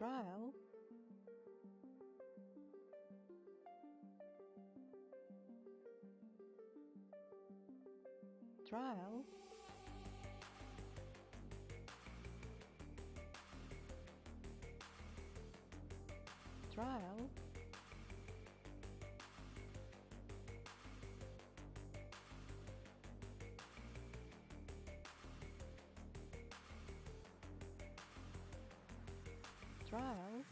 Trial. Trial. Trial. Trial.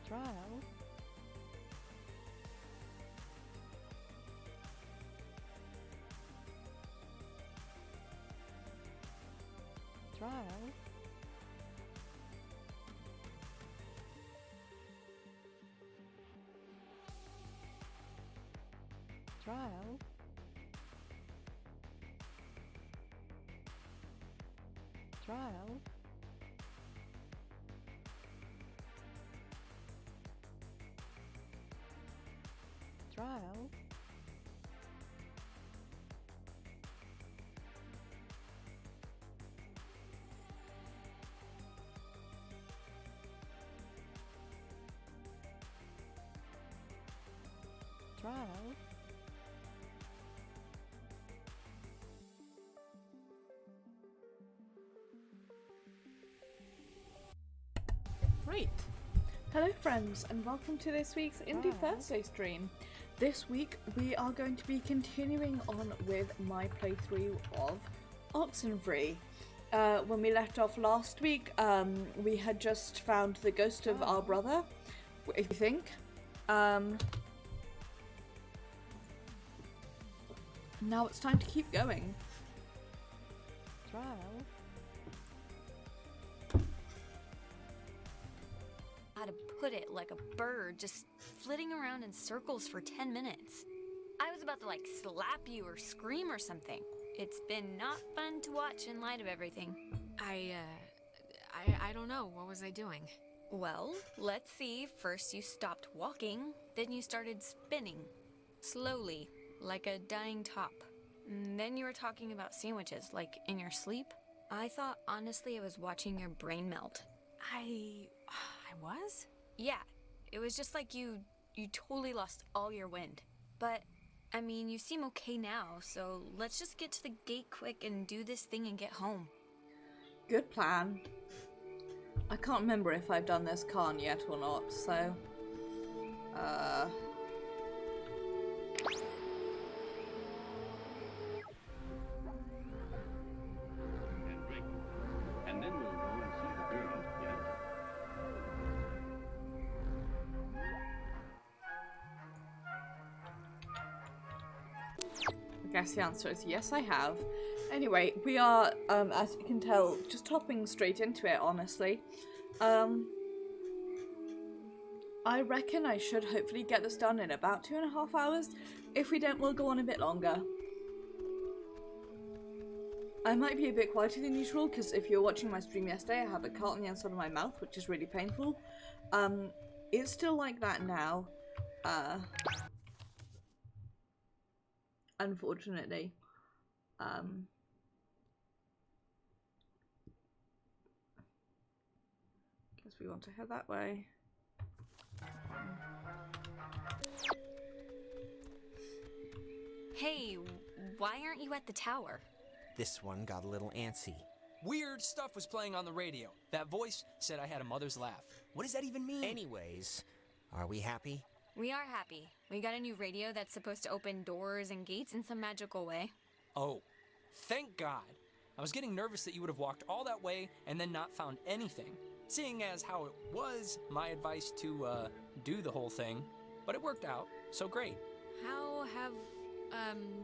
Trial. Trial. Trial. Trial. Trial. Trial. Right. Hello friends and welcome to this week's Indie Thursday stream. This week we are going to be continuing on with my playthrough of Oxenfree. When we left off last week, we had just found the ghost of our brother, I think. Now it's time to keep going. Trial. How to put it, like a bird just flitting around in circles for 10 minutes. I was about to like slap you or scream or something. It's been not fun to watch in light of everything. I don't know. What was I doing? Well, let's see. First you stopped walking, then you started spinning. Slowly, like a dying top. And then you were talking about sandwiches, like in your sleep. I thought honestly I was watching your brain melt. I was? Yeah, it was just like you totally lost all your wind. But, I mean, you seem okay now, so let's just get to the gate quick and do this thing and get home. Good plan. I can't remember if I've done this Khan yet or not, so... And then we'll go and see the girl, yes? I guess the answer is yes, I have. Anyway, we are, as you can tell, just hopping straight into it, honestly. I reckon I should hopefully get this done in about 2.5 hours. If we don't, we'll go on a bit longer. I might be a bit quieter than usual, because if you're watching my stream yesterday, I had a cut on the inside of my mouth, which is really painful. It's still like that now. Unfortunately. Guess we want to head that way. Hey, why aren't you at the tower? This one got a little antsy. Weird stuff was playing on the radio. That voice said I had a mother's laugh. What does that even mean? Anyways, are we happy? We are happy. We got a new radio that's supposed to open doors and gates in some magical way. Oh, thank God. I was getting nervous that you would have walked all that way and then not found anything, seeing as how it was my advice to, do the whole thing. But it worked out, so great. How have,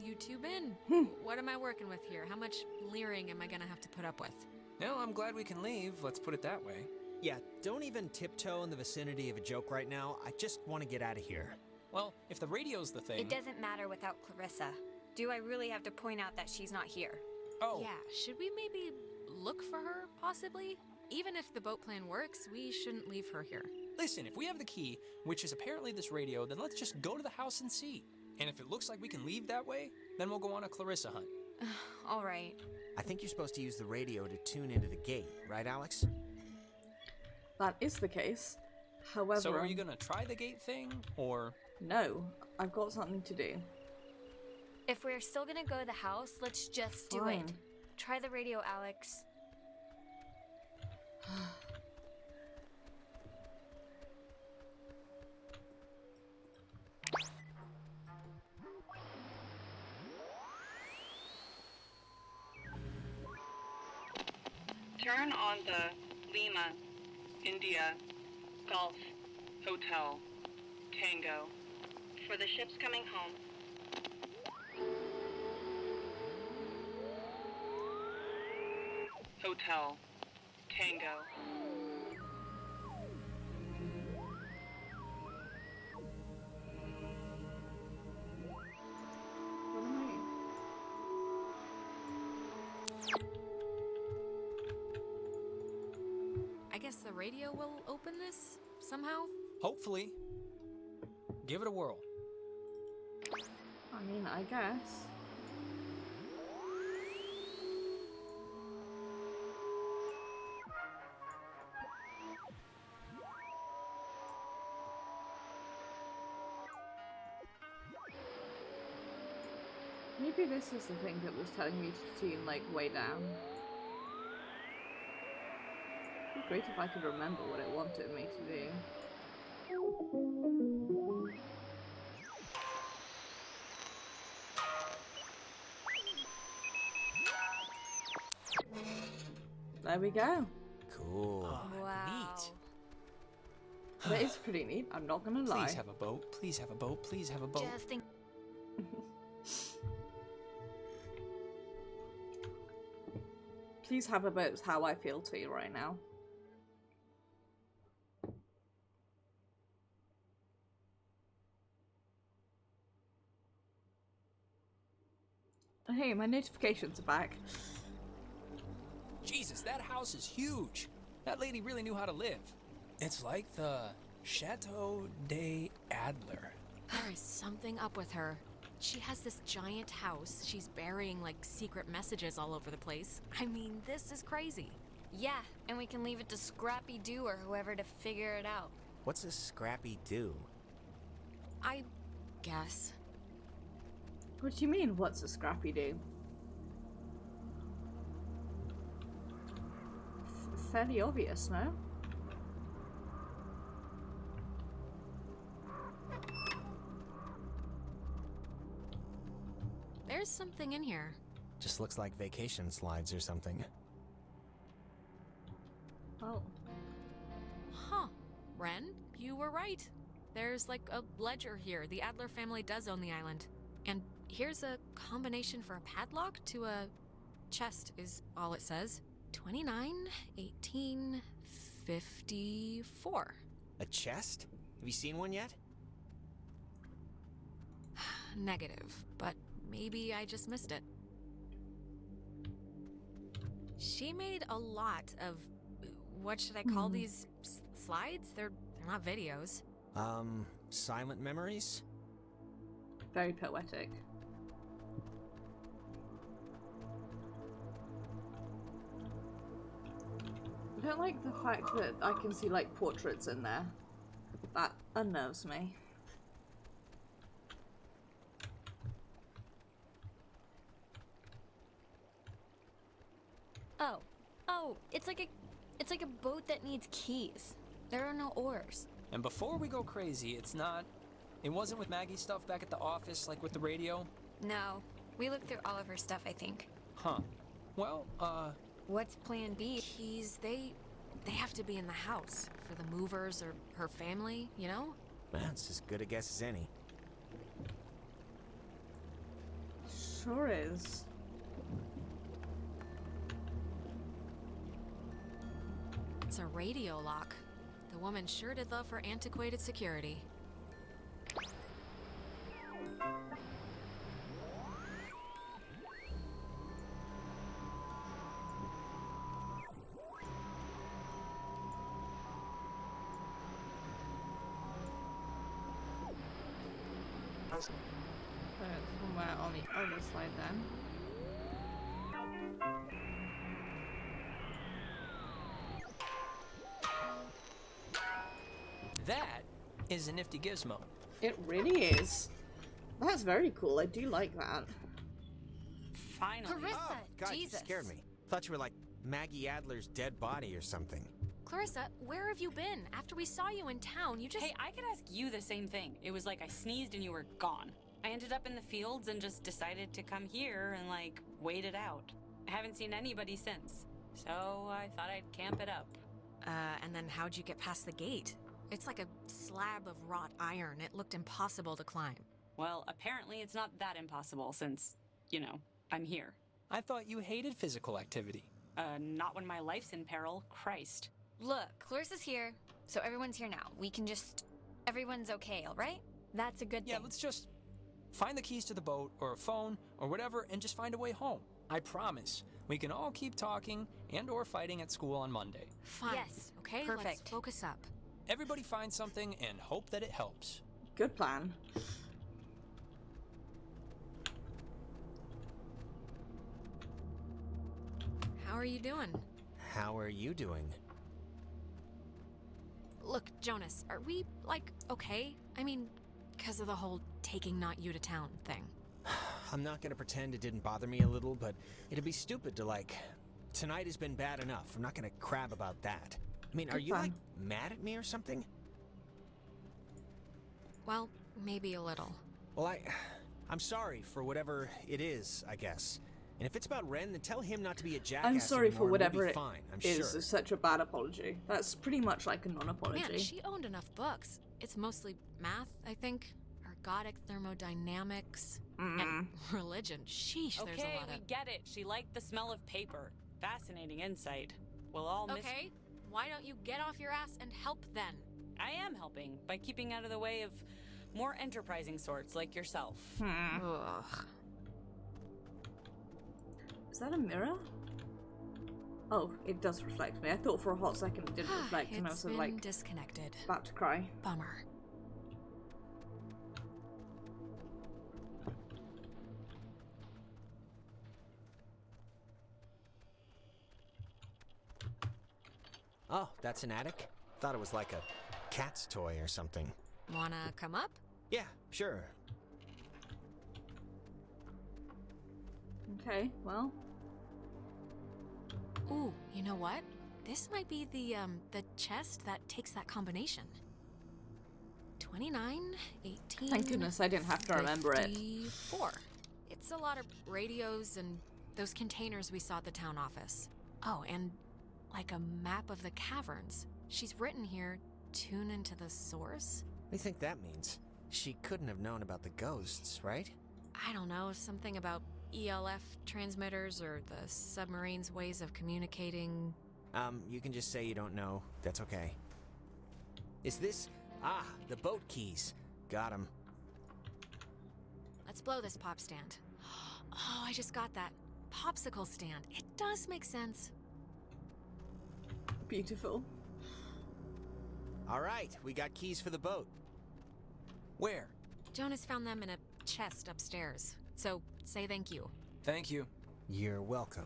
you two been? What am I working with here? How much leering am I gonna have to put up with? No, I'm glad we can leave, let's put it that way. Yeah, don't even tiptoe in the vicinity of a joke right now. I just want to get out of here. Well, if the radio's the thing... It doesn't matter without Clarissa. Do I really have to point out that she's not here? Oh. Yeah, should we maybe look for her, possibly? Even if the boat plan works, we shouldn't leave her here. Listen, if we have the key, which is apparently this radio, then let's just go to the house and see. And if it looks like we can leave that way, then we'll go on a Clarissa hunt. All right. I think you're supposed to use the radio to tune into the gate, right, Alex? That is the case. However... So are you gonna try the gate thing, or...? No, I've got something to do. If we're still gonna go to the house, let's just do Fine. it. Try the radio, Alex. Turn on the Lima, India, Golf, Hotel, Tango. For the ships coming home. Hotel, Tango. What am I... I guess the radio will open this somehow? Hopefully. Give it a whirl. I mean, I guess. Maybe this is the thing that was telling me to tune, like, way down. It'd be great if I could remember what it wanted me to do. There we go. Cool. Wow. That is pretty neat, I'm not gonna lie. Please have a boat. Please have a boat. Please have a boat. Just think. Please have a boat's how I feel to you right now. Hey, my notifications are back. Jesus, that house is huge. That lady really knew how to live. It's like the Chateau de Adler. There is something up with her. She has this giant house. She's burying, like, secret messages all over the place. I mean, this is crazy. Yeah, and we can leave it to Scrappy Doo or whoever to figure it out. What's a Scrappy do? I guess. What do you mean, what's a Scrappy do? Fairly obvious, no? There's something in here. Just looks like vacation slides or something. Oh. Huh. Ren, you were right. There's like a ledger here. The Adler family does own the island. And here's a combination for a padlock to a chest is all it says. 29, 18, 54. A chest? Have you seen one yet? Negative, but maybe I just missed it. She made a lot of, what should I call these slides? They're not videos. Silent memories? Very poetic. I don't like the fact that I can see, like, portraits in there. That unnerves me. Oh, it's like a boat that needs keys. There are no oars. And before we go crazy, it wasn't with Maggie's stuff back at the office, like with the radio? No, we looked through all of her stuff, I think. Huh. Well, What's plan B? Keys, they have to be in the house for the movers or her family, you know? That's as good a guess as any. Sure is. It's a radio lock. The woman sure did love her antiquated security. So it's somewhere on the other side then. That is a nifty gizmo. It really is. That's very cool. I do like that. Finally. Oh, Clarissa, God, Jesus. you scared me. Thought you were like Maggie Adler's dead body or something. Clarissa, where have you been? After we saw you in town, you just... Hey, I could ask you the same thing. It was like I sneezed and you were gone. I ended up in the fields and just decided to come here and, like, wait it out. I haven't seen anybody since, so I thought I'd camp it up. And then how'd you get past the gate? It's like a slab of wrought iron. It looked impossible to climb. Well, apparently it's not that impossible since, you know, I'm here. I thought you hated physical activity. Not when my life's in peril. Christ. Look, Clarissa's here, so everyone's here now. We can just... Everyone's okay, all right? That's a good Yeah, thing. let's just find the keys to the boat or a phone or whatever and just find a way home. I promise. We can all keep talking and or fighting at school on Monday. Fine. Yes, Okay, perfect. let's focus up. Everybody find something and hope that it helps. Good plan. How are you doing? How are you doing? Look, Jonas, are we, like, okay? I mean, because of the whole taking not you to town thing. I'm not gonna pretend it didn't bother me a little, but it'd be stupid to like... Tonight has been bad enough. I'm not gonna crab about that. I mean, are you like mad at me or something? Well, maybe a little. Well, I'm sorry for whatever it is, I guess. And if it's about Ren, then tell him not to be a jackass I'm sorry anymore, for and whatever we'll be it fine, I'm is. sure. It's such a bad apology. That's pretty much like a non-apology. Man, she owned enough books. It's mostly math, I think. Ergodic thermodynamics. And religion. Sheesh, there's a Okay, lot we of... get it. She liked the smell of paper. Fascinating insight. We'll all miss... Okay, why don't you get off your ass and help then? I am helping by keeping out of the way of more enterprising sorts like yourself. Ugh. Is that a mirror? Oh, it does reflect me. I thought for a hot second it didn't reflect and I was It's sort been of like disconnected. about to cry. Bummer. Oh, that's an attic? Thought it was like a cat's toy or something. Wanna come up? Yeah, sure. Okay, well. Ooh, you know what? This might be the chest that takes that combination. 29, 18... Thank goodness I didn't have to remember it. 54. It's a lot of radios and those containers we saw at the town office. Oh, and like a map of the caverns. She's written here, tune into the source? What do you think that means? She couldn't have known about the ghosts, right? I don't know, something about ELF transmitters or the submarine's ways of communicating. You can just say you don't know. That's okay. Is this... Ah, the boat keys. Got 'em. Let's blow this pop stand. Oh, I just got that. Popsicle stand. It does make sense. Beautiful. All right, we got keys for the boat. Where? Jonas found them in a chest upstairs. So, say thank you. Thank you. You're welcome.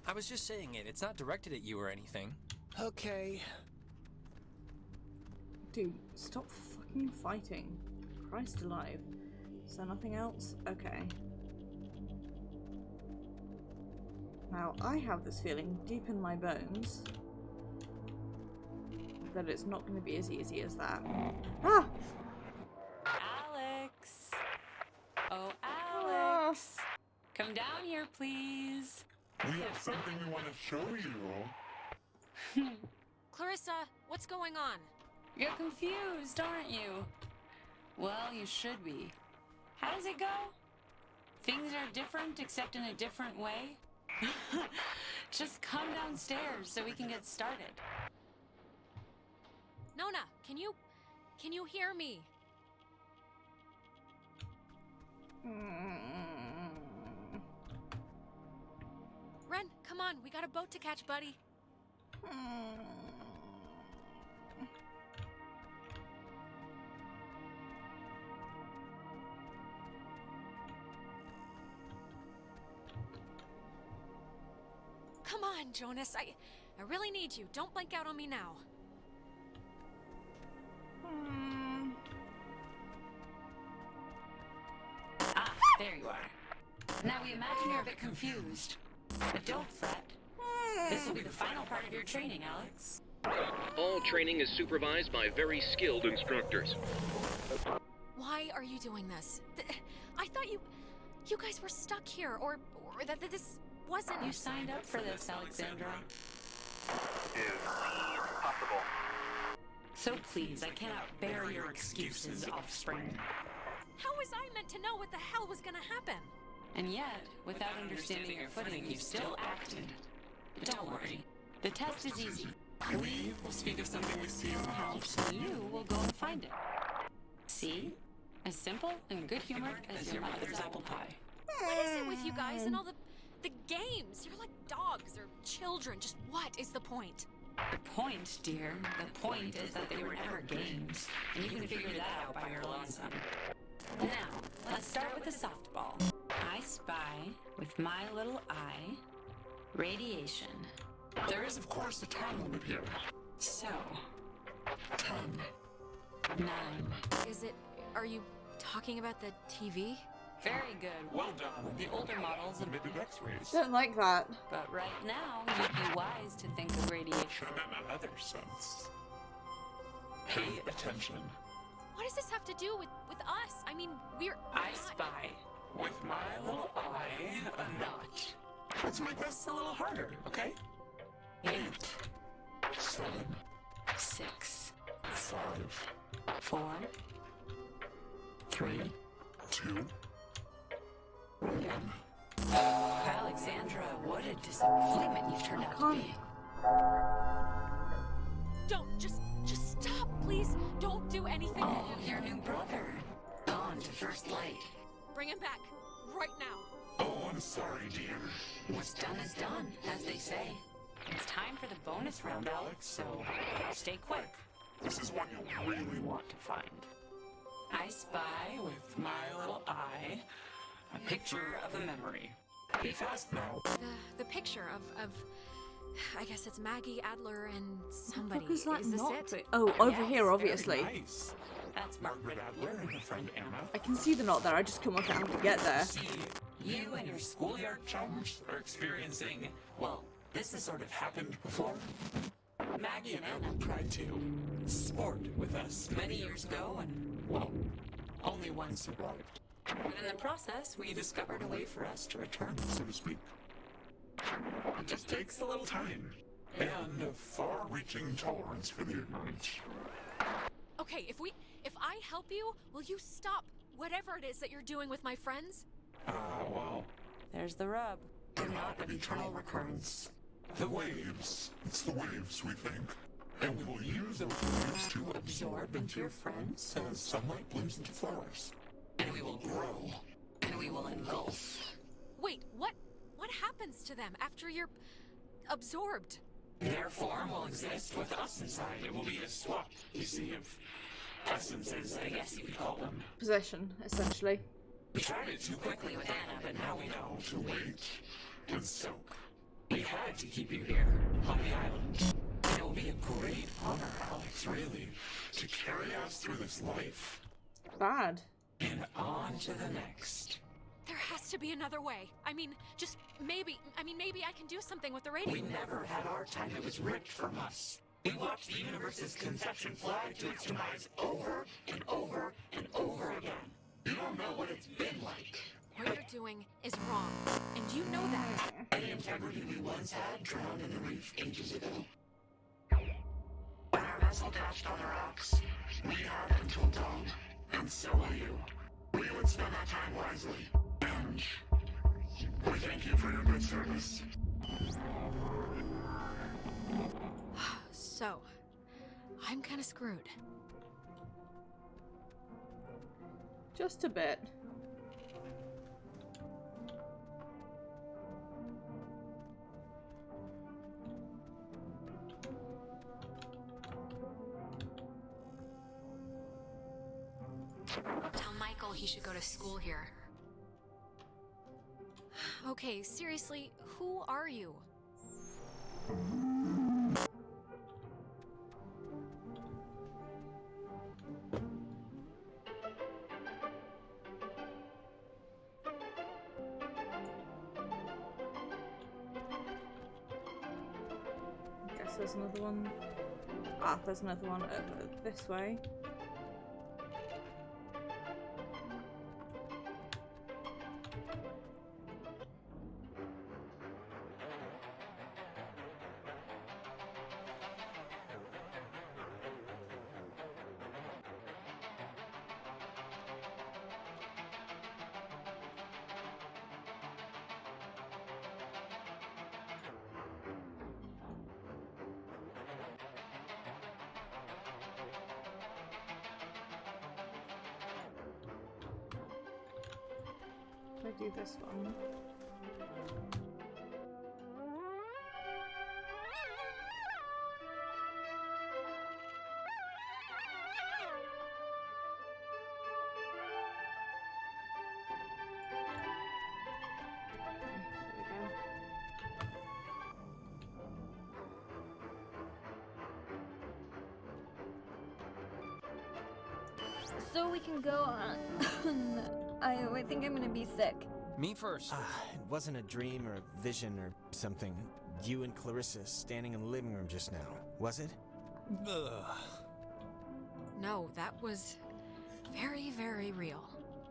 I was just saying it. It's not directed at you or anything. Okay. Dude, stop fucking fighting. Christ alive. Is there nothing else? Okay. Now, I have this feeling deep in my bones that it's not going to be as easy as that. Ah! Alex! Oh, Alex! Come down here, please. We have something we want to show you. Clarissa, what's going on? You're confused, aren't you? Well, you should be. How does it go? Things are different, except in a different way? Just come downstairs so we can get started. Nona, can you hear me? Ren, come on, we got a boat to catch, buddy. Come on, Jonas. I really need you. Don't blank out on me now. Ah, there you are. Now we imagine you're a bit confused. But don't fret. This will be the final part of your training, Alex. All training is supervised by very skilled instructors. Why are you doing this? I thought you guys were stuck here, or that this wasn't... You signed up for this, Alexandra. Impossible. So please, I cannot bear your excuses, offspring. How was I meant to know what the hell was gonna happen? And yet, without understanding your footing, you still acted. But don't worry. The test is easy. We will speak of something we see in the house, and you will go and find it. See? As simple and good-humored as your mother's apple pie. What is it with you guys and all the games? You're like dogs or children. Just what is the point? The point, dear, the point is that they were never games, and you can figure that out by your lonesome. Now, let's start with the softball. I spy, with my little eye, radiation. There is, of course, a time limit here. So, 10, 9. Are you talking about the TV? Very good. Well done. The older models have Emitted X-rays. Don't like that. But right now, you'd be wise to think of radiation. In another sense. Pay attention. What does this have to do with us? I mean, we're I not... spy. With my little eye, a notch. Let's make this a little harder, okay? 8, 7, 6, 5, 4, 3. 2, 1. Alexandra, what a disappointment you've turned out to be. Don't, just stop, please. Don't do anything. Oh, your new brother. Gone to first light. Bring him back, right now. Oh, I'm sorry, dear. What's done is done, as they say. It's time for the bonus round, Alex, so stay quick. This is one you'll really want to find. I spy with my little eye a picture of a memory. Be fast now. The picture of I guess it's Maggie, Adler, and somebody. Is that this not it? Oh, over Yes, here, obviously. Nice. That's Margaret Adler and her friend Anna. I can see the knot there, I just couldn't work out how to get there. See, you and your schoolyard chums are experiencing, well, this has sort of happened before. Maggie and Anna tried to sport with us many years ago, and, well, only one survived. And in the process, we discovered a way for us to return. So to speak. It just takes a little time, and a far-reaching tolerance for the ignorant. Okay, if I help you, will you stop whatever it is that you're doing with my friends? Well, There's the rub. they're not an eternal recurrence. The waves, it's the waves, we think. And we will use those waves to absorb into your friends as sunlight blooms into flowers. And we will grow. And we will engulf. Wait, what happens to them after you're absorbed? Their form will exist with us inside. It will be a swap, you see, of essences, I guess you could call them. Possession, essentially. We tried it too quickly with Anna, but now we know to wait and soak. We had to keep you here, on the island. And it will be a great honor, Alex, really, to carry us through this life. Bad. And on to the next. There has to be another way. I mean, maybe I can do something with the radio. We never had our time. It was ripped from us. We watched the universe's conception fly to its demise over and over and over again. You don't know what it's been like. What you're doing is wrong, and you know that. The integrity we once had drowned in the reef ages ago. When our vessel touched on the rocks, we had until dawn, and so will you. We would spend our time wisely, and we thank you for your good service. So, I'm kind of screwed. Just a bit. Tell Michael he should go to school here. Okay, seriously, who are you? Guess there's another one. Ah, there's another one over this way. I do this one. So we can go on. I think I'm gonna be sick. Me first. It wasn't a dream or a vision or something. You and Clarissa standing in the living room just now, was it? Ugh. No, that was very, very real.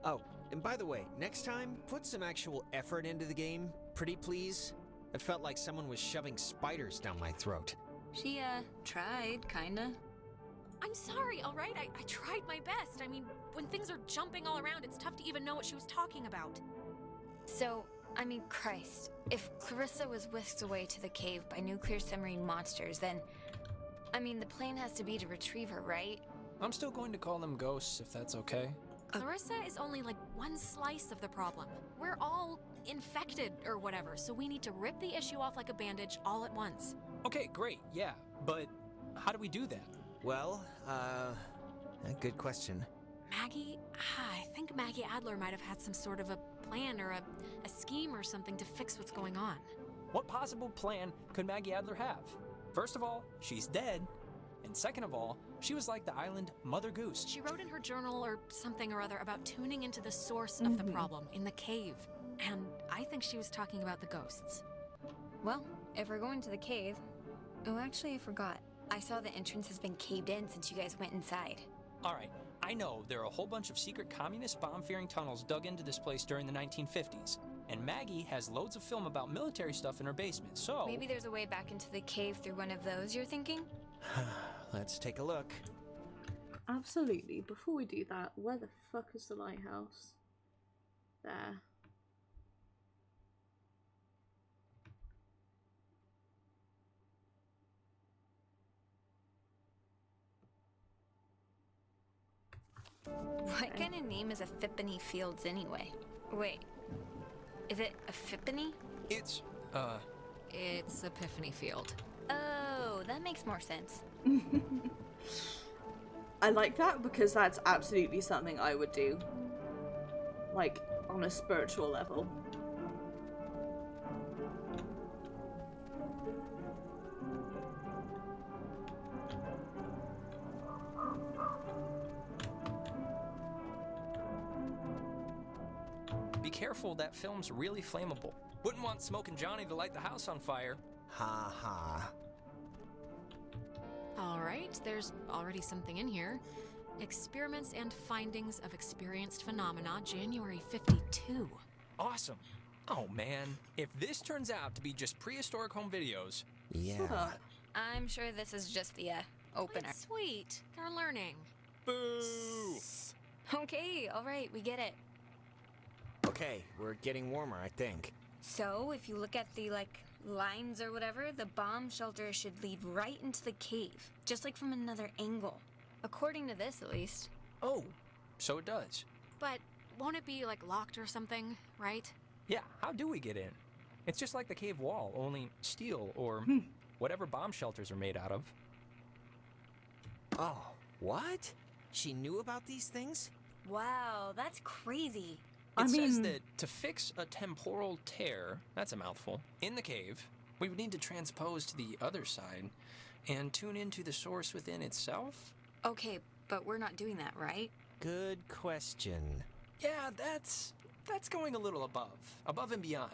Oh, and by the way, next time, put some actual effort into the game, pretty please. It felt like someone was shoving spiders down my throat. She, tried, kinda. I'm sorry, all right? I tried my best. I mean, when things are jumping all around, it's tough to even know what she was talking about. So, I mean, Christ, if Clarissa was whisked away to the cave by nuclear submarine monsters, then, I mean, the plan has to be to retrieve her, right? I'm still going to call them ghosts, if that's okay. Clarissa is only like one slice of the problem. We're all infected or whatever, so we need to rip the issue off like a bandage all at once. Okay, great, yeah, but how do we do that? Well, a good question. Maggie, I think Maggie Adler might have had some sort of a plan or a scheme or something to fix what's going on. What possible plan could Maggie Adler have? First of all, she's dead. And second of all, she was like the island Mother Goose. She wrote in her journal or something or other about tuning into the source of the problem in the cave. And I think she was talking about the ghosts. Well, if we're going to the cave... Oh, actually, I forgot. I saw the entrance has been caved in since you guys went inside. All right, I know there are a whole bunch of secret communist bomb-fearing tunnels dug into this place during the 1950s. And Maggie has loads of film about military stuff in her basement, so... Maybe there's a way back into the cave through one of those, you're thinking? Let's take a look. Absolutely. Before we do that, where the fuck is the lighthouse? There. What kind of name is Epiphany Fields anyway? Wait, is it Epiphany? It's Epiphany Field. Oh, that makes more sense. I like that because that's absolutely something I would do. Like, on a spiritual level. Be careful, that film's really flammable. Wouldn't want Smokin' Johnny to light the house on fire. Ha ha. All right, there's already something in here. Experiments and findings of experienced phenomena, January 52. Awesome. Oh man, if this turns out to be just prehistoric home videos... Yeah. I'm sure this is just the, opener. It's sweet. They're learning. Boo! Okay, alright, we get it. Okay, we're getting warmer, I think. So, if you look at the, lines or whatever, the bomb shelter should lead right into the cave, just like from another angle. According to this, at least. Oh, so it does. But won't it be, locked or something, right? Yeah, how do we get in? It's just like the cave wall, only steel or whatever bomb shelters are made out of. Oh, what? She knew about these things? Wow, that's crazy. It says that to fix a temporal tear, that's a mouthful, in the cave, We would need to transpose to the other side and tune into the source within itself? Okay, but we're not doing that, right? Good question. Yeah, that's going a little above and beyond.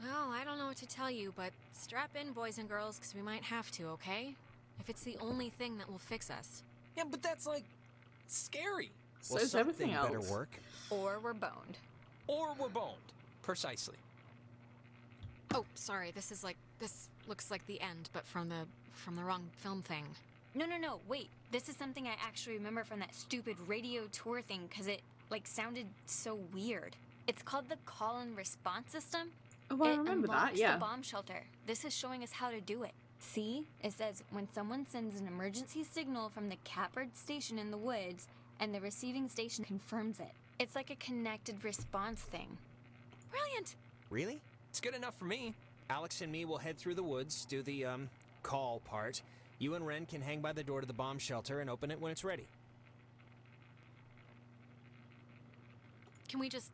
Well, I don't know what to tell you, but strap in, boys and girls, because we might have to, okay? If it's the only thing that will fix us. Yeah, but that's, like, scary. So Well, is everything something else. better work. Or we're boned. Or we're boned. Precisely. Oh, sorry, this looks like the end, but from the wrong film thing. No, wait. This is something I actually remember from that stupid radio tour thing, because it, like, sounded so weird. It's called the call and response system. Oh, I remember that, yeah. The bomb shelter. This is showing us how to do it. See? It says, when someone sends an emergency signal from the Catbird station in the woods, and the receiving station confirms it. It's like a connected response thing. Brilliant! Really? It's good enough for me. Alex and me will head through the woods, do the, call part. You and Ren can hang by the door to the bomb shelter and open it when it's ready. Can we just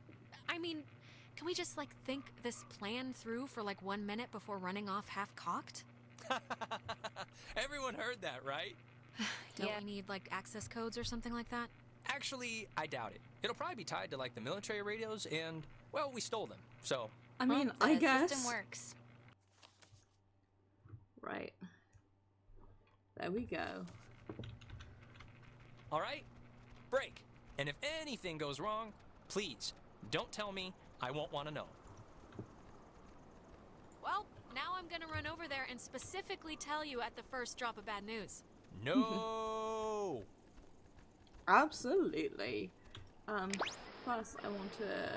like think this plan through for like 1 minute before running off half-cocked? Everyone heard that, right? Don't we need like access codes or something like that? Actually, I doubt it. It'll probably be tied to, like, the military radios, and, well, we stole them, so... I mean, the I guess... system works. Right. There we go. All right? Break. And if anything goes wrong, please, don't tell me. I won't want to know. Well, now I'm gonna run over there and specifically tell you at the first drop of bad news. No! Absolutely. Plus I want to...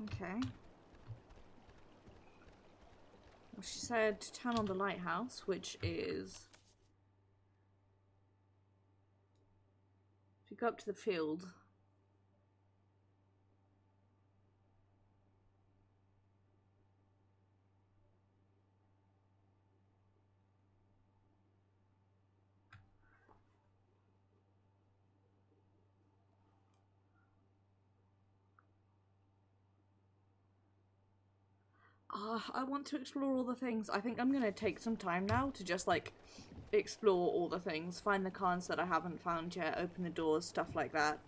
Okay. Well, she said to turn on the lighthouse, which is... If you go up to the field... I want to explore all the things. I think I'm gonna take some time now to just, like, explore all the things. Find the cons that I haven't found yet, open the doors, stuff like that.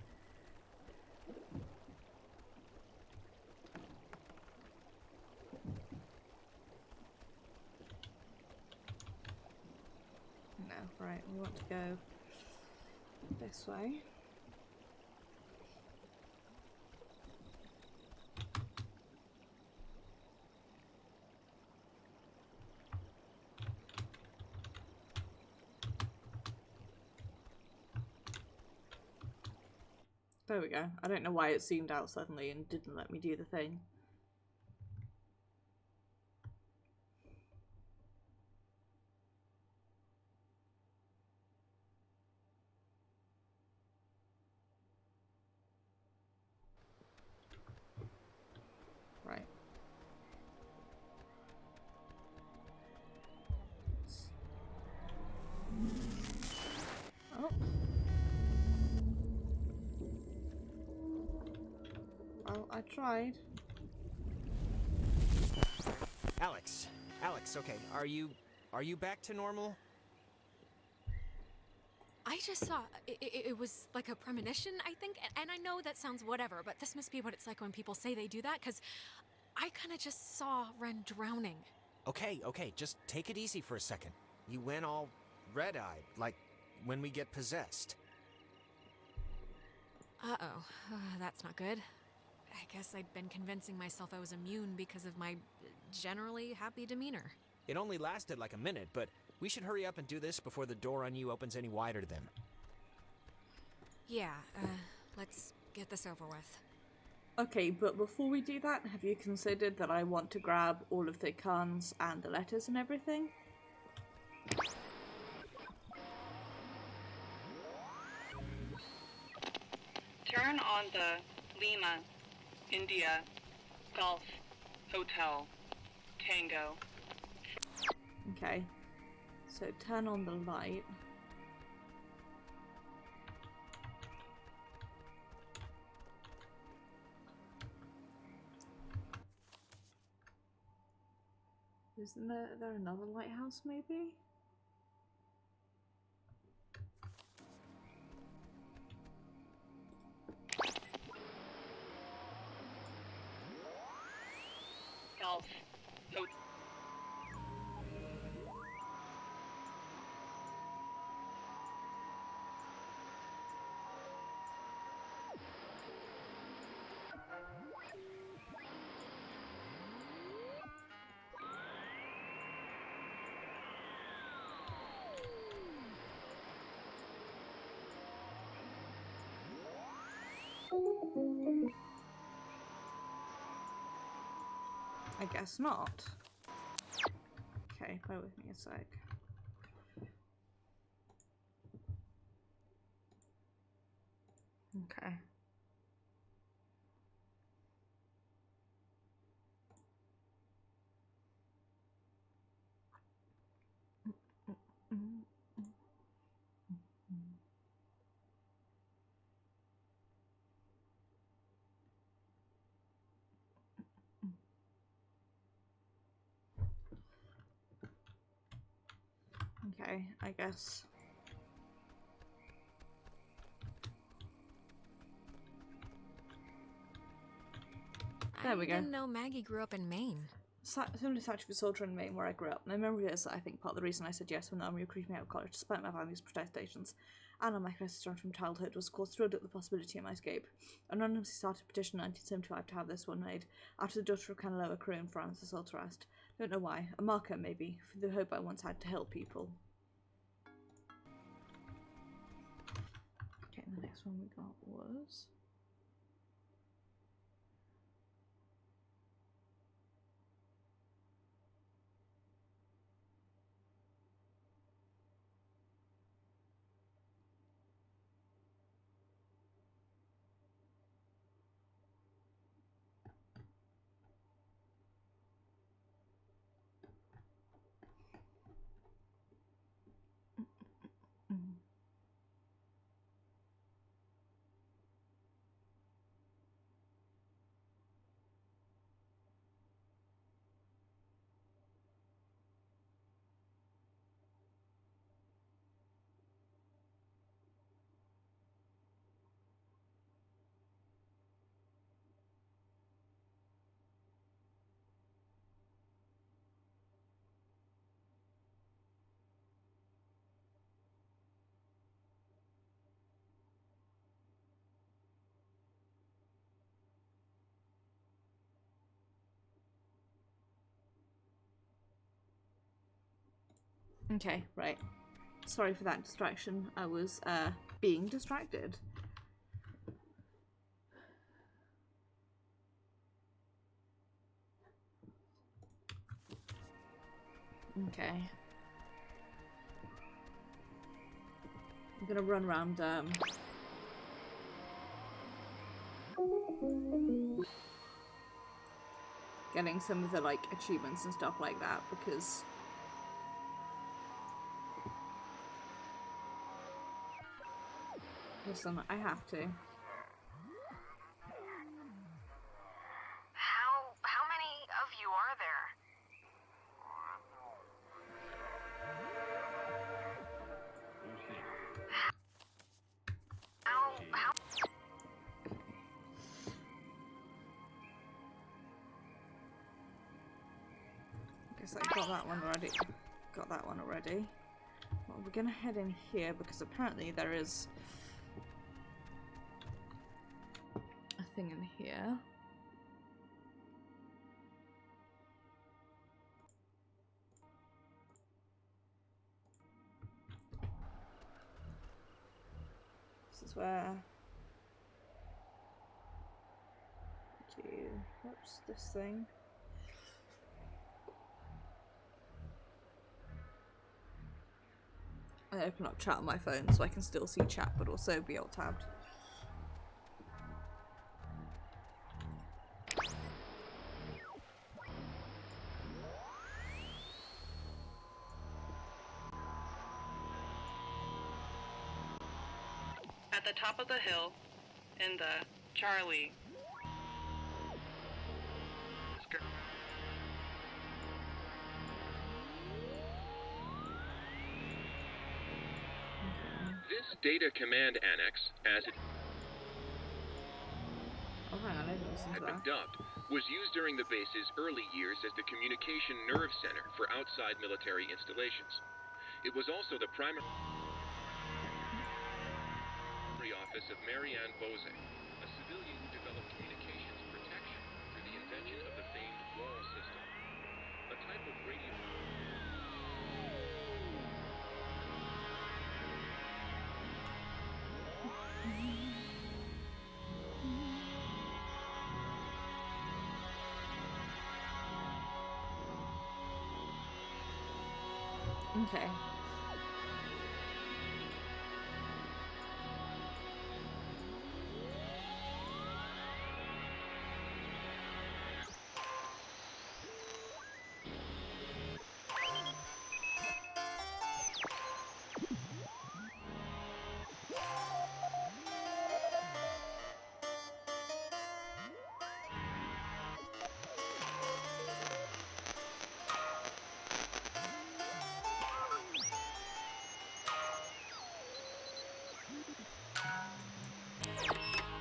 No, right, we want to go this way. There we go. I don't know why it zoomed out suddenly and didn't let me do the thing. Right. Oh. Well, I tried. Alex, okay, are you back to normal? I just saw it was like a premonition, I think, and I know that sounds whatever, but this must be what it's like when people say they do that, because I kind of just saw Ren drowning. Okay, just take it easy for a second. You went all red-eyed, like when we get possessed. Uh-oh, that's not good. I guess I'd been convincing myself I was immune because of my generally happy demeanor. It only lasted like a minute, but we should hurry up and do this before the door on you opens any wider to them. Yeah, let's get this over with. Okay, but before we do that, have you considered that I want to grab all of the cans and the letters and everything? Turn on the Lima, India, Golf, Hotel, Tango. Okay. So turn on the light. Isn't there another lighthouse maybe? Golf, Hotel. I guess not. Okay, bear with me a sec. Okay. Okay, I guess. There we go. I didn't know Maggie grew up in Maine. Similar to Sanctuary Soldier in Maine, where I grew up. My memory is, I think, part of the reason I said yes when the army recruited me out of college, despite my family's protestations. And on my strong from childhood was, of course, thrilled at the possibility of my escape. Anonymously started a petition in 1975 to have this one made, after the daughter of Canaloa, Crew in France, assault arrest. Don't know why. A marker, maybe, for the hope I once had to help people. Okay, and the next one we got was... Okay, right. Sorry for that distraction. I was, being distracted. Okay. I'm gonna run around, getting some of the, like, achievements and stuff like that, because... Listen, I have to. How many of you are there? How Guess I got that one already. Got that one already. Well, we're gonna head in here because apparently there is a thing in here. This is where... Whoops, this thing. I open up chat on my phone so I can still see chat but also be alt-tabbed. At the top of the hill, in the Charlie. This Data Command Annex, as it Oh, hang on, I didn't listen had to been that. dubbed, was used during the base's early years as the communication nerve center for outside military installations. It was also the primary office of Marianne Bozek, a civilian who developed communications protection through the invention of the famed wall system, a type of radio. Okay.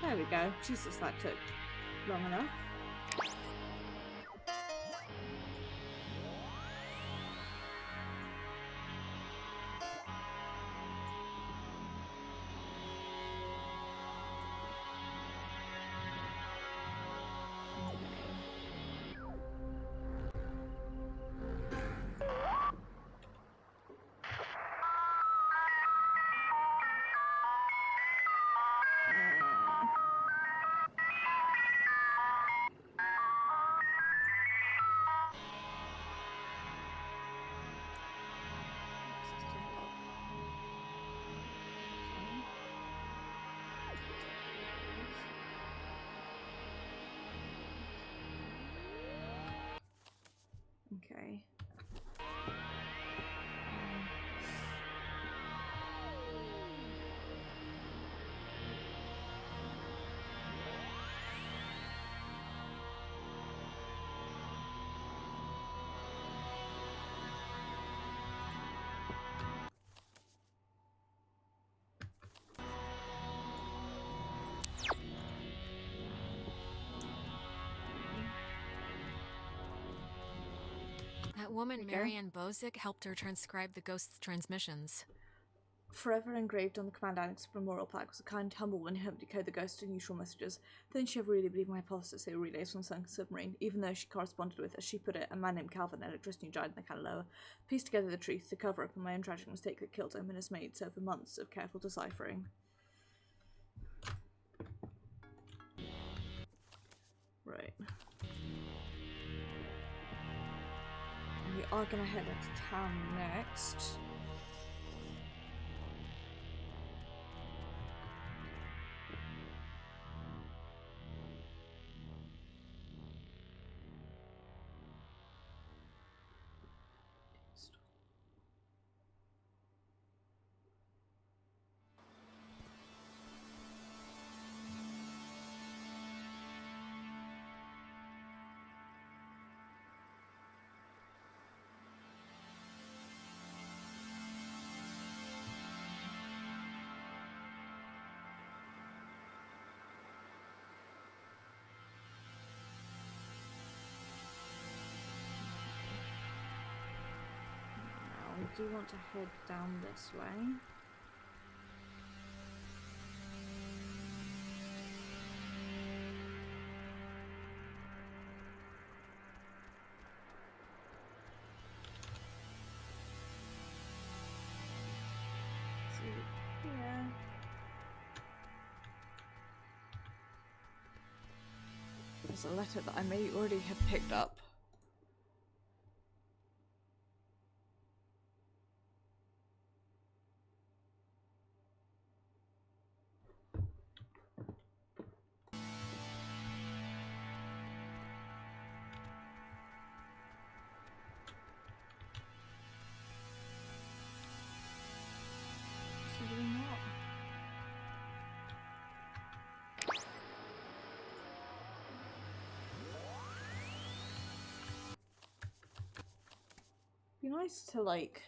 There we go. Jesus, that took long enough. Okay. That woman, Okay. Marianne Bozic, helped her transcribe the ghost's transmissions. Forever engraved on the command annex memorial plaque was a kind, humble woman who helped decode the ghost's unusual messages. Then she ever really believed my hypothesis they were relays from the sunk submarine, even though she corresponded with, as she put it, a man named Calvin, an electrician who died in the Kanaloa. Pieced together the truth, the cover-up, and my own tragic mistake that killed him and his mates over months of careful deciphering. Right. We are gonna head into town next. We do want to head down this way. So, yeah. There's a letter that I may already have picked up. So do we not? Be nice to like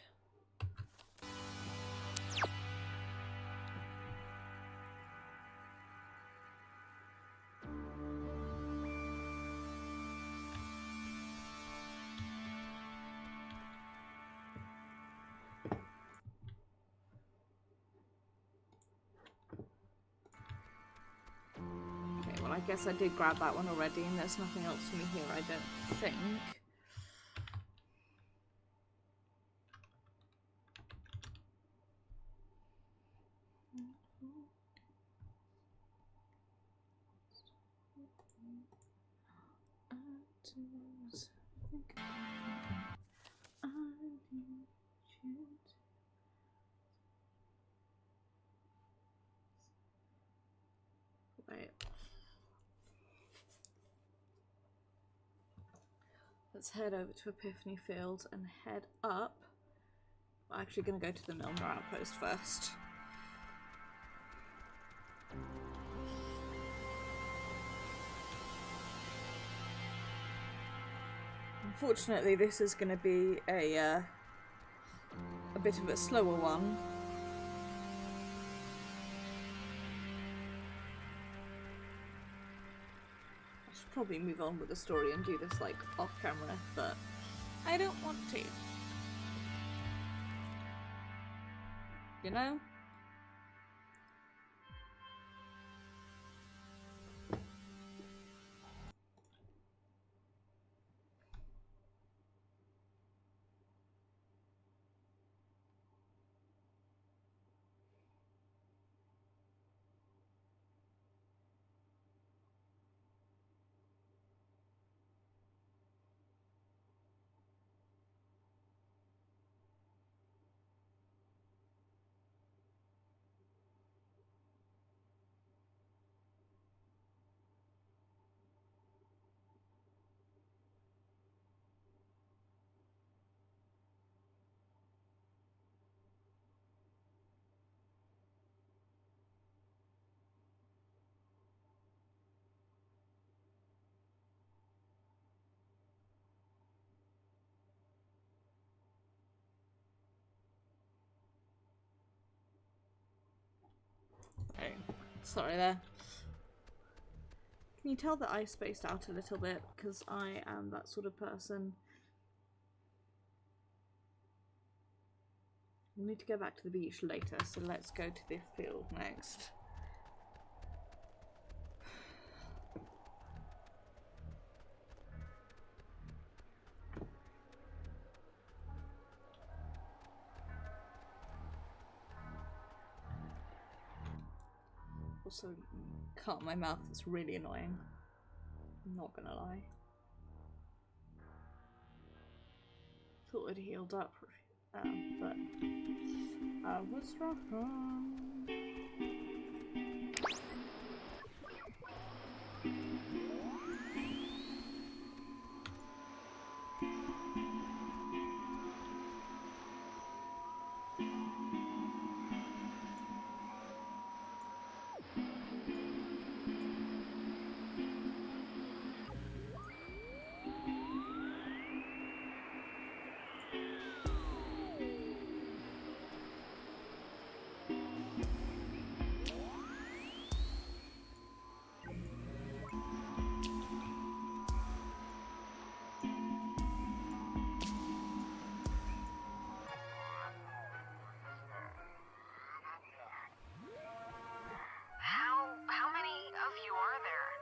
I guess I did grab that one already, and there's nothing else for me here, I don't think. Right. Let's head over to Epiphany Field and head up. We're actually going to go to the Milner Outpost first. Unfortunately, this is going to be a bit of a slower one. I should probably move on with the story and do this like off camera, but I don't want to. You know? Oh, sorry there. Can you tell that I spaced out a little bit? Because I am that sort of person. We'll need to go back to the beach later, so let's go to the field next. Also, cut my mouth is really annoying. I'm not gonna lie. Thought it healed up, but I was wrong. How many of you are there?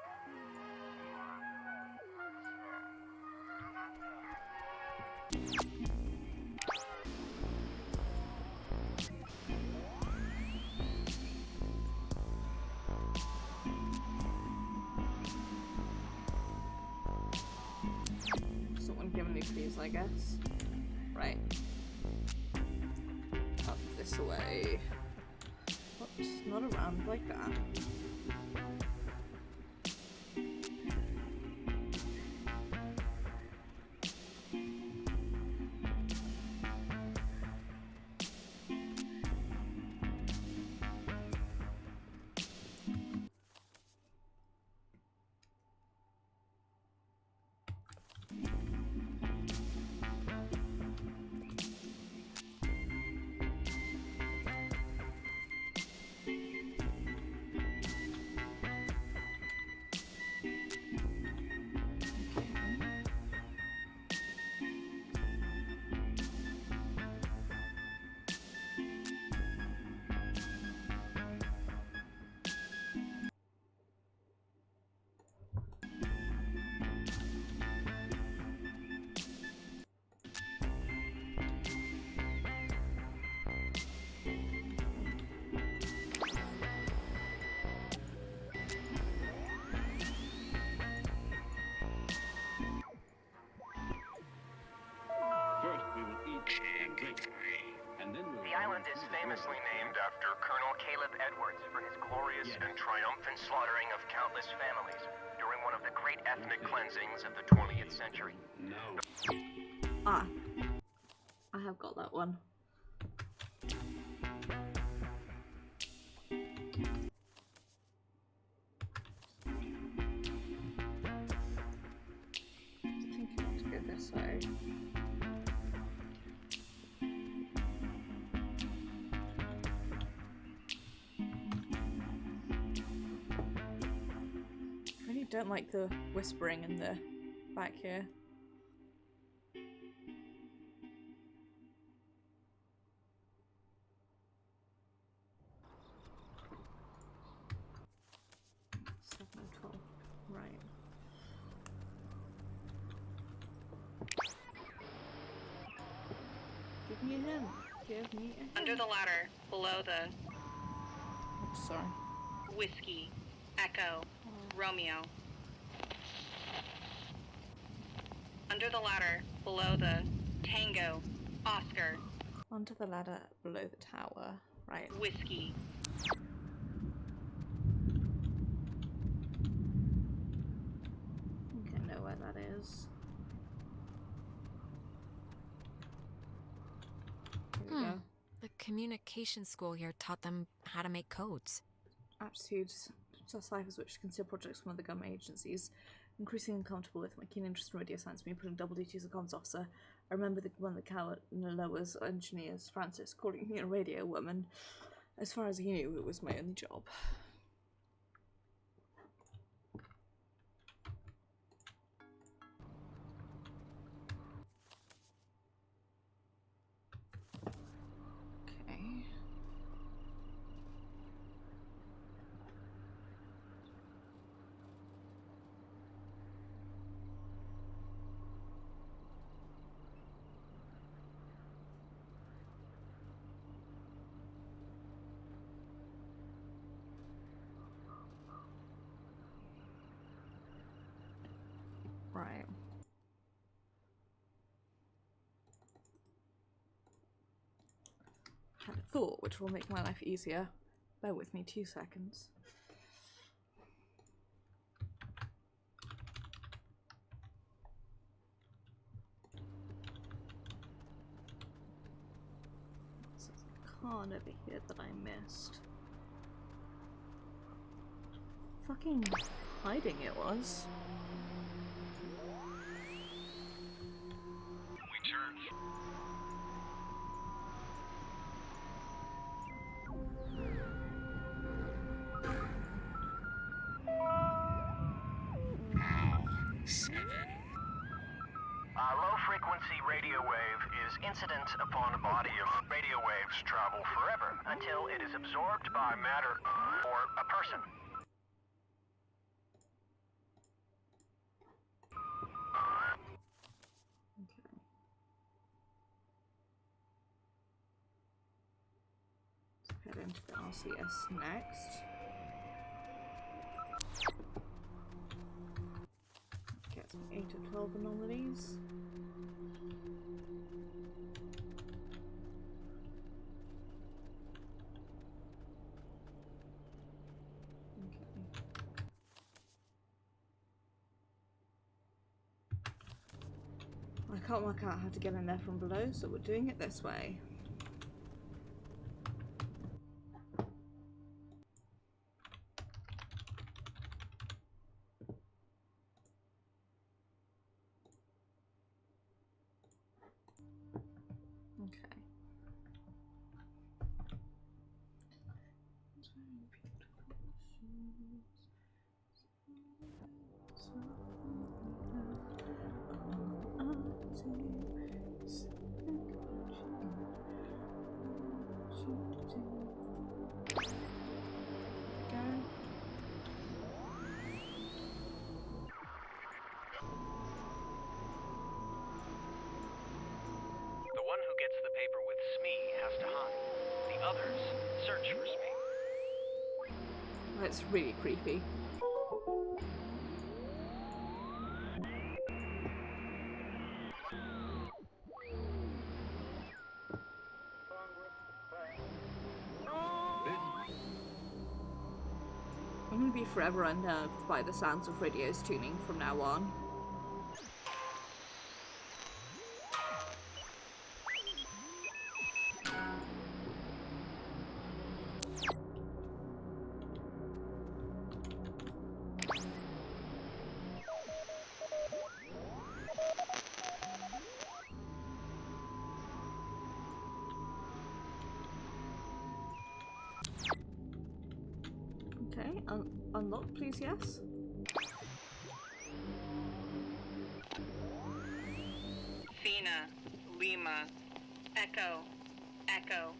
Someone give me please, I guess. Right. Up this way. Oops, not around like that. island is famously named after Colonel Caleb Edwards for his glorious and triumphant slaughtering of countless families during one of the great ethnic cleansings of the 20th century. No. Ah, I have got that one. I think I want to go this way. I really don't like the whispering in the back here. Right. Give me a hint. Give me a hint. Under the ladder, below the Oops, sorry. Whiskey, Echo, Romeo. Under the ladder, below the Tango, Oscar, Onto the ladder below the tower. Right. Whiskey. I think I know where that is. Here we go. The communication school here taught them how to make codes. Aptitudes. Such ciphers which conceal projects from other government agencies. Increasingly uncomfortable with my keen interest in radio science, me putting double duty as a comms officer. I remember one of the lowers engineers, Francis, calling me a radio woman. As far as he knew, it was my only job. Okay. Right. Had a thought which will make my life easier. Bear with me 2 seconds. There's a card over here that I missed. Fucking hiding it was. We turn. A low-frequency radio wave is incident upon a body of radio waves travel forever until it is absorbed by matter or a person. Okay. Let's head into the RCS next. Gets me 8 of 12 anomalies. I can't work out how to get in there from below, so we're doing it this way. Okay. The one who gets the paper with Smee has to hide. The others search for Smee. That's really creepy. going to be forever unnerved by the sounds of radios tuning from now on. Okay, unlock please, yes. Fina, Lima, Echo, Echo.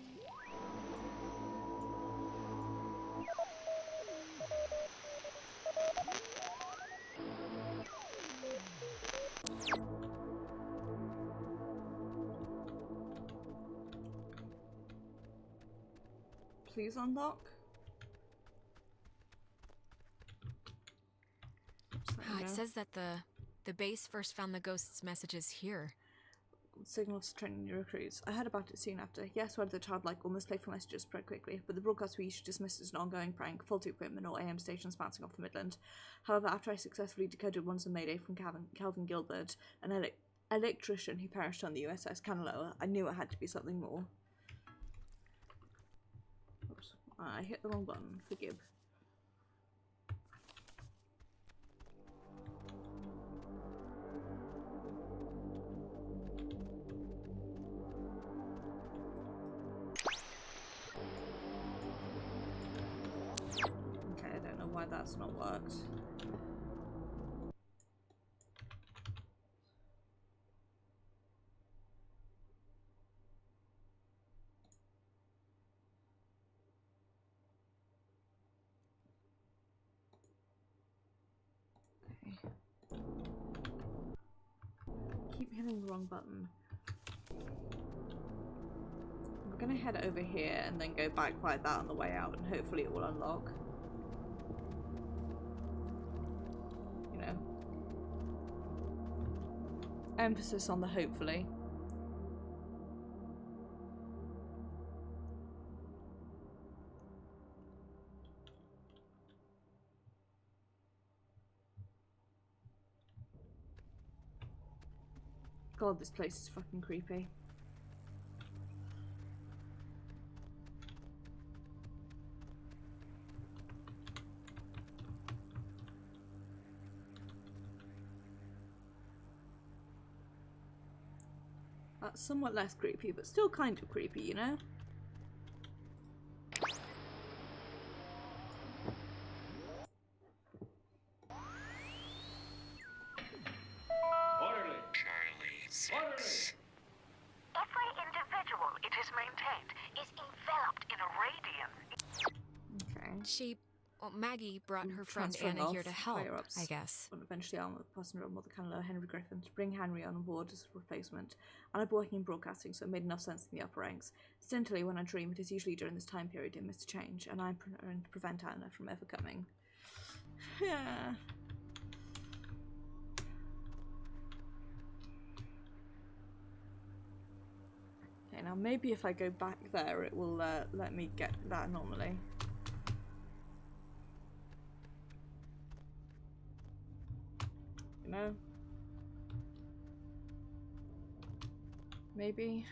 Please unlock. It says that the base first found the ghost's messages here. Signals to training new recruits. I heard about it soon after. Yes, whether the childlike almost playful messages spread quickly, but the broadcast we should dismiss as an ongoing prank, faulty equipment or AM stations bouncing off the Midland. However, after I successfully decoded once a mayday from Calvin Gilbert, an electrician who perished on the USS Kanaloa, I knew it had to be something more. Oops. I hit the wrong button. Forgive. Okay, I don't know why that's not worked. Keep hitting the wrong button. We're gonna head over here and then go back like that on the way out, and hopefully it will unlock. You know. Emphasis on the hopefully. God, this place is fucking creepy. That's somewhat less creepy, but still kind of creepy, you know? Orderly. Charlie 6. Every individual it is maintained is enveloped in a radiance. Okay. Maggie brought her friend Transferring Anna here off to help, higher-ups. I guess. But eventually I'm the passenger on the Canelo, Henry Griffin, to bring Henry on board as a replacement. And I've been working in broadcasting, so it made enough sense in the upper ranks. Incidentally, when I dream, it is usually during this time period I miss to change, and I'm trying to prevent Anna from ever coming. Yeah. Okay, now maybe if I go back there, it will let me get that normally. You know? Maybe.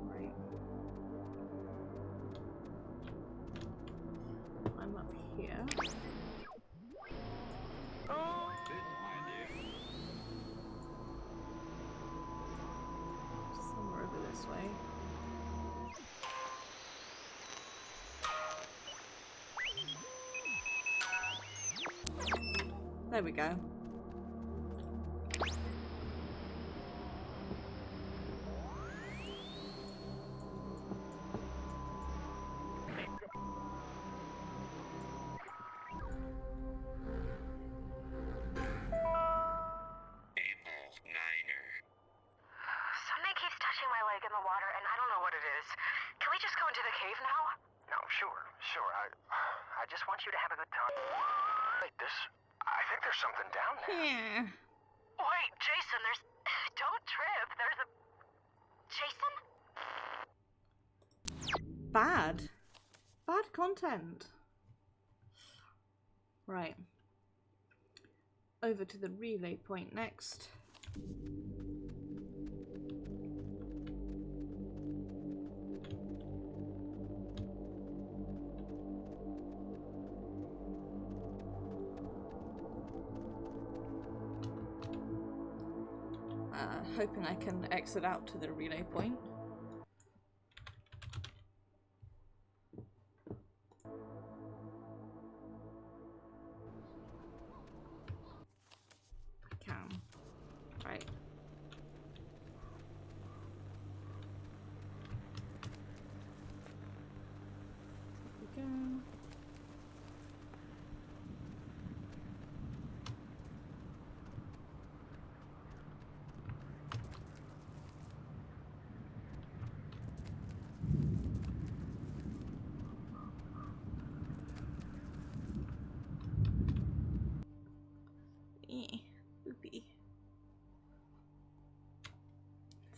Right. I'm up here. Somewhere over this way. There we go. Something keeps touching my leg in the water, and I don't know what it is. Can we just go into the cave now? No, sure. I just want you to have a good time. Wait, I think there's something down there. Yeah. Wait, Jason, don't trip. There's a... Jason? Bad content. Right. Over to the relay point next. Hoping I can exit out to the relay point. I can. Right. There we go. Poopy.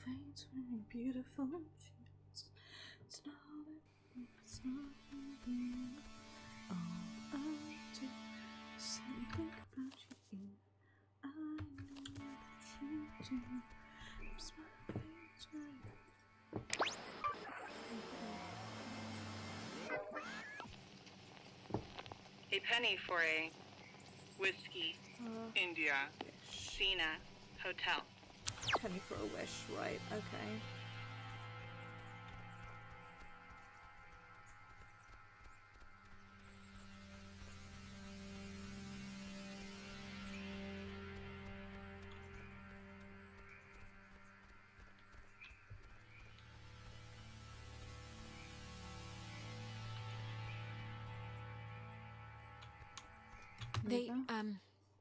Things very beautiful. It's not all I do is think about you. I know that you do. It's my things right. A penny for a whiskey, India, Cena hotel. Penny for a wish, right, okay.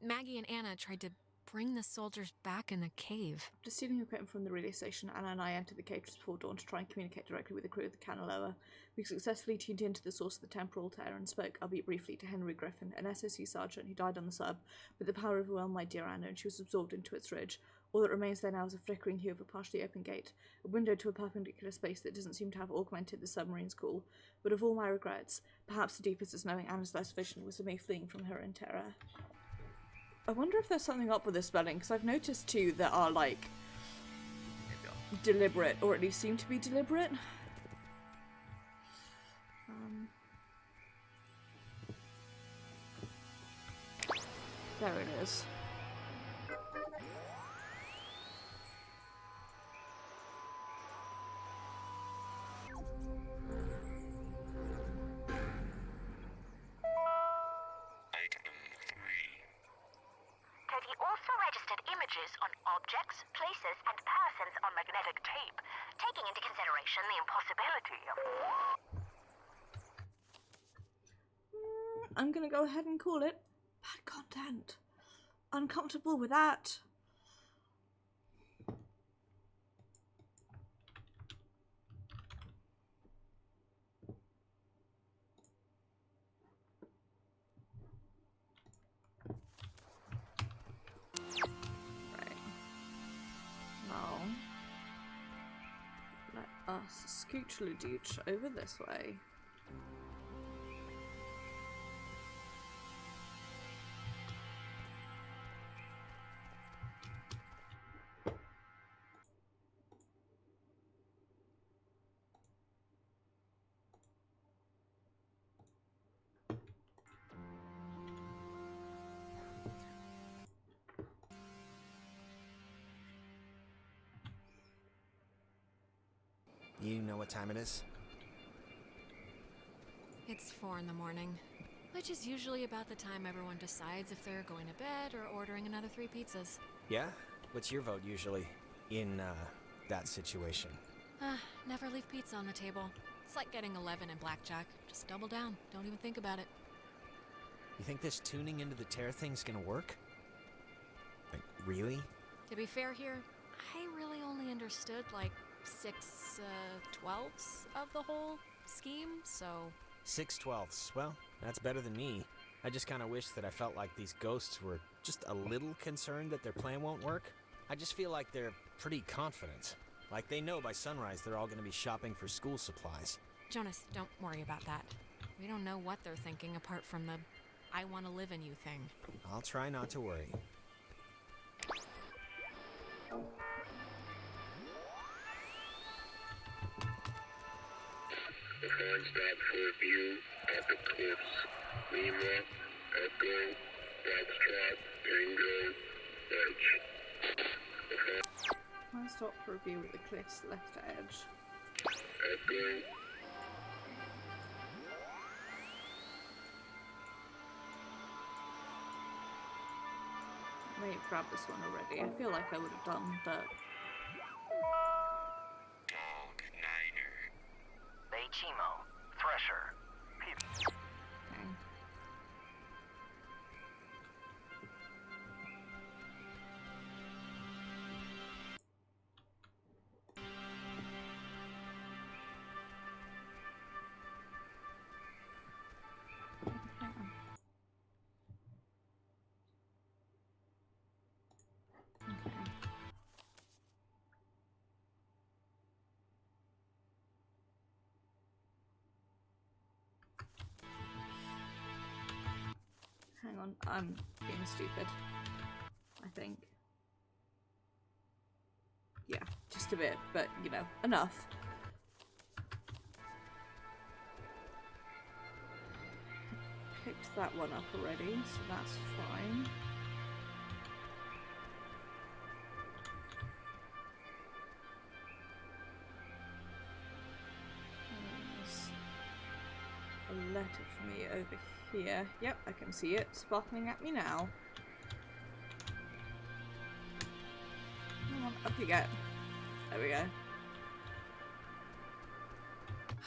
Maggie and Anna tried to bring the soldiers back in the cave. After stealing equipment from the relay station, Anna and I entered the cave just before dawn to try and communicate directly with the crew of the Canaloa. We successfully tuned into the source of the temporal tear and spoke, albeit briefly, to Henry Griffin, an SOC sergeant who died on the sub. With the power overwhelmed my dear Anna, and she was absorbed into its ridge. All that remains there now is a flickering hue of a partially open gate, a window to a perpendicular space that doesn't seem to have augmented the submarine's cool. But of all my regrets, perhaps the deepest is knowing Anna's last vision was of me fleeing from her in terror. I wonder if there's something up with this spelling, because I've noticed two that are, like, deliberate, or at least seem to be deliberate. There it is. Teddy also registered images on objects, places, and persons on magnetic tape, taking into consideration the impossibility of... I'm gonna go ahead and call it bad content. Uncomfortable with that. Us scooch ladooch over this way. You know what time it is? It's 4 in the morning, which is usually about the time everyone decides if they're going to bed or ordering another 3 pizzas. Yeah? What's your vote usually in, that situation? Never leave pizza on the table. It's like getting 11 in blackjack. Just double down. Don't even think about it. You think this tuning into the tear thing's gonna work? Like, really? To be fair here, I really only understood like 6/12 of the whole scheme, so... 6/12. Well, that's better than me. I just kind of wish that I felt like these ghosts were just a little concerned that their plan won't work. I just feel like they're pretty confident. Like they know by sunrise they're all going to be shopping for school supplies. Jonas, don't worry about that. We don't know what they're thinking apart from the I want to live in you thing. I'll try not to worry. The non-stop curfew at the cliffs. Lima, Echo, Foxtrot, Tango, Edge. I stop for review at the cliff's left edge. Echo. I may have grabbed this one already. I feel like I would have done, but... Dog Niner. Bay Chimo, Thresher, Peep. Okay. Hang on, I'm being stupid. I think. Yeah, just a bit, but you know, enough. Picked that one up already, so that's fine. There's a letter for me over here. Yep, I can see it sparkling at me now. Come on, up you get. There we go.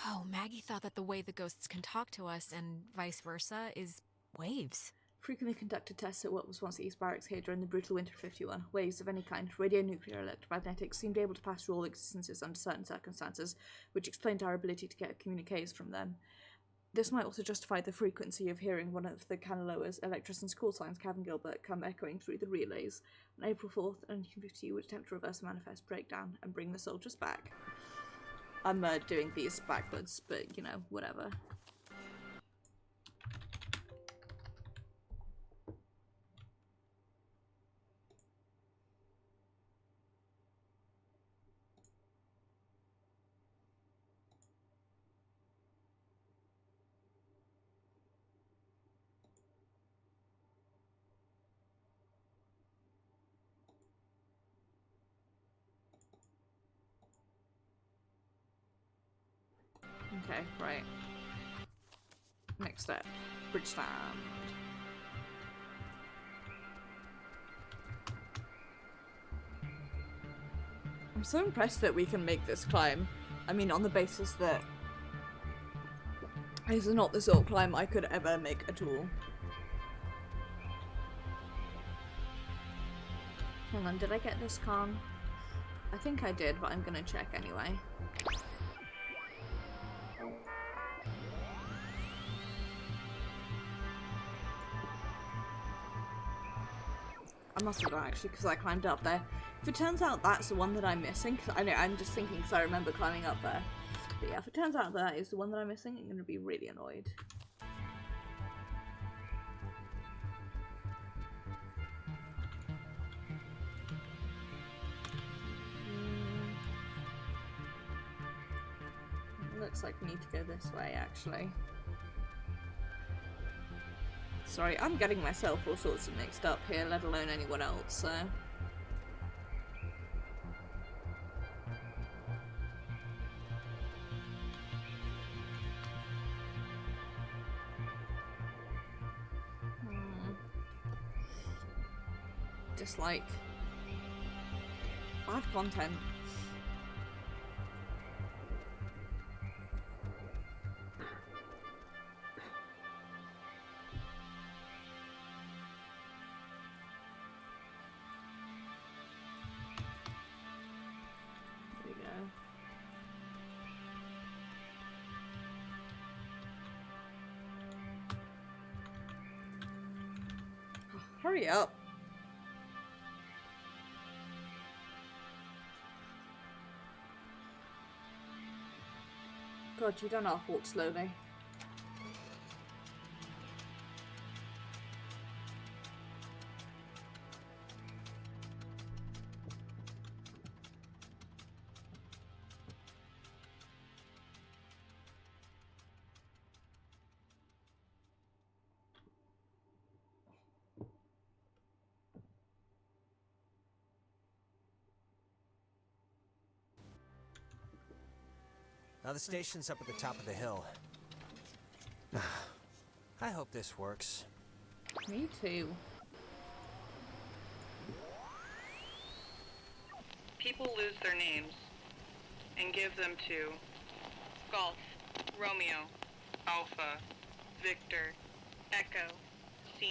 Oh, Maggie thought that the way the ghosts can talk to us and vice versa is waves. Frequently conducted tests at what was once the East Barracks here during the brutal winter of 51. Waves of any kind, radionuclear, electromagnetics, seemed able to pass through all existences under certain circumstances, which explained our ability to get communiques from them. This might also justify the frequency of hearing one of the Kanaloa's electricity school signs, Kevin Gilbert, come echoing through the relays. On April 4th, 1952 would attempt to reverse a manifest breakdown and bring the soldiers back. I'm doing these backwards, but you know, whatever. Okay, right. Next step. Bridge stand. I'm so impressed that we can make this climb. I mean, on the basis that this is not the sort of climb I could ever make at all. Hang on, did I get this con? I think I did, but I'm gonna check anyway. I must have done actually, because I climbed up there. If it turns out that's the one that I'm missing, because I know I'm just thinking because I remember climbing up there. But yeah, if it turns out that is the one that I'm missing, I'm going to be really annoyed. It looks like we need to go this way, actually. Sorry, I'm getting myself all sorts of mixed up here, let alone anyone else, so... Dislike. Bad content. There we go. Hurry up. God, you don't have to walk slowly. Now the station's up at the top of the hill. I hope this works. Me too. People lose their names and give them to Golf, Romeo, Alpha, Victor, Echo, C.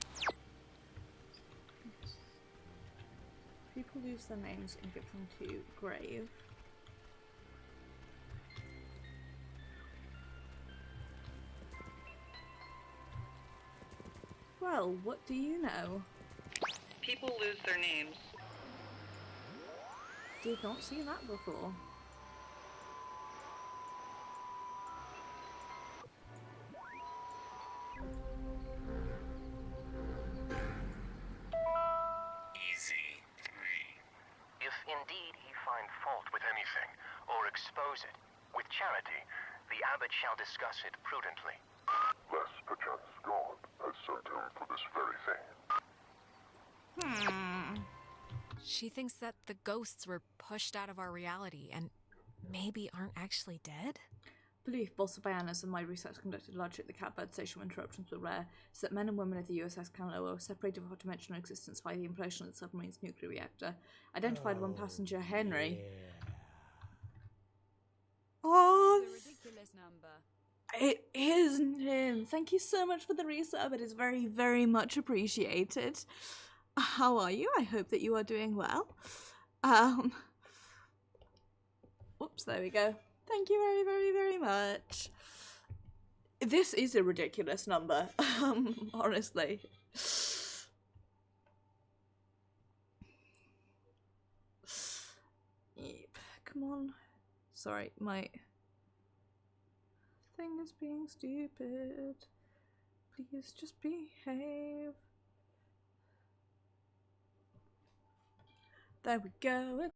People lose their names and give them to Grave. Well, what do you know? People lose their names. Did not see that before. Easy 3. If indeed he find fault with anything, or expose it, with charity, the abbot shall discuss it prudently. Lest perchance God has sent him for this very thing. She thinks that the ghosts were pushed out of our reality and maybe aren't actually dead? Belief bolstered by Anna's and my research conducted largely at the Catbird station when interruptions were rare is that men and women of the USS Canelo were separated from dimensional existence by the implosion of the submarine's nuclear reactor. Identified one passenger, Henry. Oh, It's a ridiculous number. it isn't him. Thank you so much for the resub. It is very, very much appreciated. How are you? I hope that you are doing well. Whoops, there we go. Thank you very, very, very much. This is a ridiculous number, honestly. Yep. Come on. Sorry, my thing is being stupid. Please just behave. There we go.